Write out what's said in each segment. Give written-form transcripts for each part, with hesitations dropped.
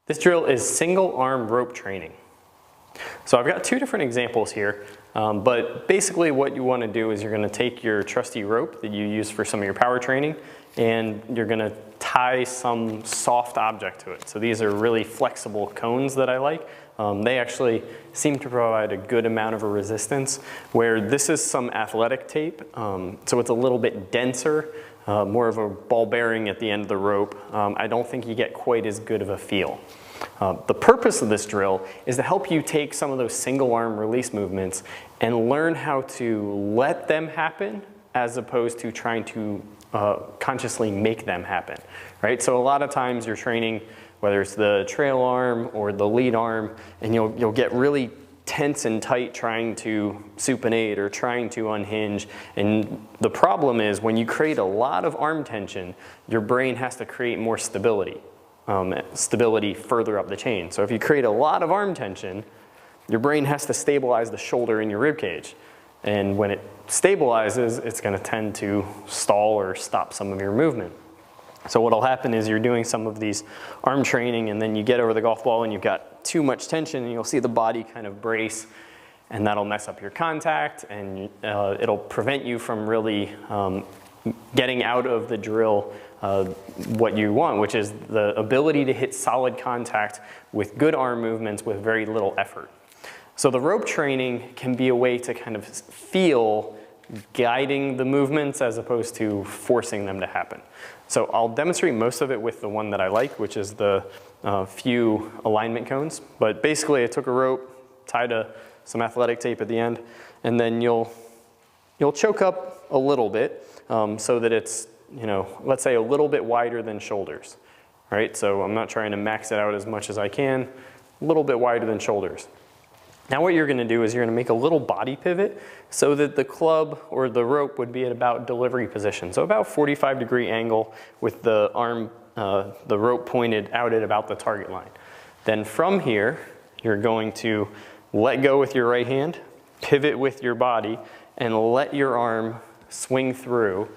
This drill is single arm rope training. So I've got two different examples here, but basically what you want to do is you're going to take your trusty rope that you use for some of your power training and you're going to tie some soft object to it. So these are really flexible cones that I like. They actually seem to provide a good amount of a resistance, where this is some athletic tape, so it's a little bit denser, more of a ball bearing at the end of the rope. I don't think you get quite as good of a feel. The purpose of this drill is to help you take some of those single arm release movements and learn how to let them happen as opposed to trying to consciously make them happen, right? So a lot of times you're training, whether it's the trail arm or the lead arm, and you'll get really tense and tight trying to supinate or trying to unhinge. And the problem is when you create a lot of arm tension, your brain has to create more stability. Stability further up the chain. So if you create a lot of arm tension, your brain has to stabilize the shoulder in your rib cage. And when it stabilizes, it's going to tend to stall or stop some of your movement. So what'll happen is you're doing some of these arm training and then you get over the golf ball and you've got too much tension and you'll see the body kind of brace, and that'll mess up your contact and it'll prevent you from really getting out of the drill what you want, which is the ability to hit solid contact with good arm movements with very little effort. So the rope training can be a way to kind of feel guiding the movements as opposed to forcing them to happen. So I'll demonstrate most of it with the one that I like, which is the few alignment cones. But basically I took a rope, tied some athletic tape at the end, and then you'll choke up a little bit so that it's, you know, let's say a little bit wider than shoulders, right? So I'm not trying to max it out as much as I can, a little bit wider than shoulders. Now what you're going to do is you're going to make a little body pivot so that the club or the rope would be at about delivery position. So about 45-degree angle with the arm, the rope pointed out at about the target line. Then from here, you're going to let go with your right hand, pivot with your body, and let your arm swing through,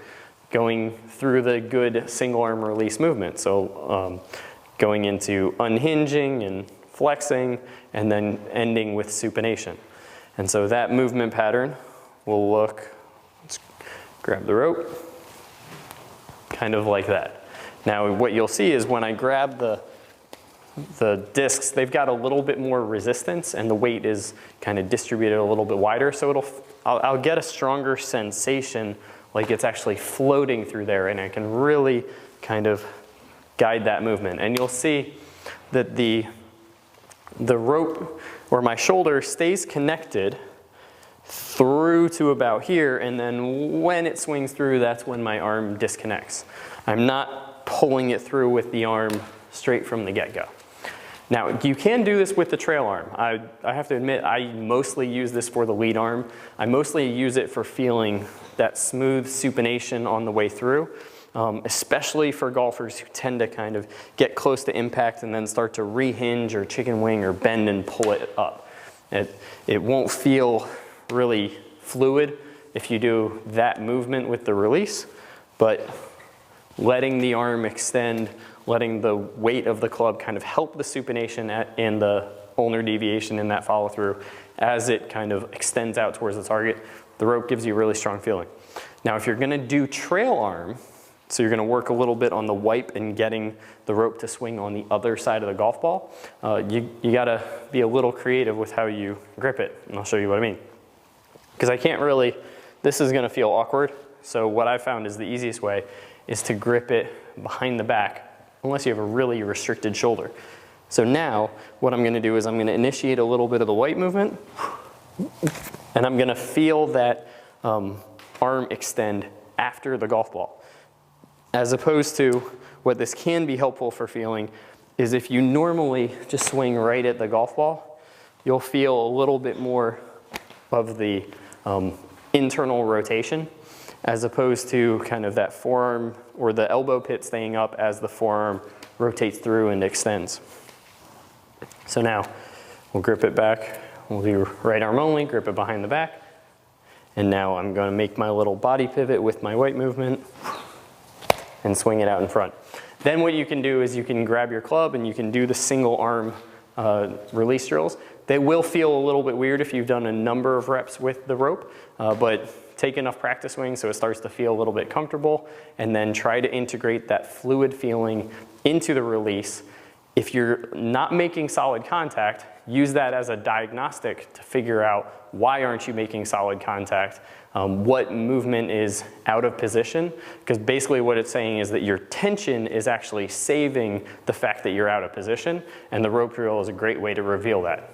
going through the good single arm release movement. So going into unhinging and flexing, and then ending with supination. And so that movement pattern will look, let's grab the rope, kind of like that. Now what you'll see is when I grab the discs, they've got a little bit more resistance and the weight is kind of distributed a little bit wider, so I'll get a stronger sensation like it's actually floating through there, and I can really kind of guide that movement. And you'll see that the rope or my shoulder stays connected through to about here, and then when it swings through, that's when my arm disconnects. I'm not pulling it through with the arm straight from the get-go. Now, you can do this with the trail arm. I have to admit, I mostly use this for the lead arm. I mostly use it for feeling that smooth supination on the way through. Especially for golfers who tend to kind of get close to impact and then start to rehinge or chicken wing or bend and pull it up. It won't feel really fluid if you do that movement with the release, but letting the arm extend, letting the weight of the club kind of help the supination and the ulnar deviation in that follow through as it kind of extends out towards the target, the rope gives you a really strong feeling. Now if you're going to do trail arm, so you're going to work a little bit on the wipe and getting the rope to swing on the other side of the golf ball. You got to be a little creative with how you grip it, and I'll show you what I mean. Because I can't really, this is going to feel awkward, so what I found is the easiest way is to grip it behind the back, unless you have a really restricted shoulder. So now, what I'm going to do is I'm going to initiate a little bit of the wipe movement, and I'm going to feel that arm extend after the golf ball. As opposed to what this can be helpful for feeling is if you normally just swing right at the golf ball, you'll feel a little bit more of the internal rotation as opposed to kind of that forearm or the elbow pit staying up as the forearm rotates through and extends. So now we'll grip it back. We'll do right arm only, grip it behind the back. And now I'm going to make my little body pivot with my weight movement and swing it out in front. Then what you can do is you can grab your club and you can do the single arm release drills. They will feel a little bit weird if you've done a number of reps with the rope, but take enough practice swings so it starts to feel a little bit comfortable, and then try to integrate that fluid feeling into the release. If you're not making solid contact, use that as a diagnostic to figure out why aren't you making solid contact, what movement is out of position, because basically what it's saying is that your tension is actually saving the fact that you're out of position, and the rope drill is a great way to reveal that.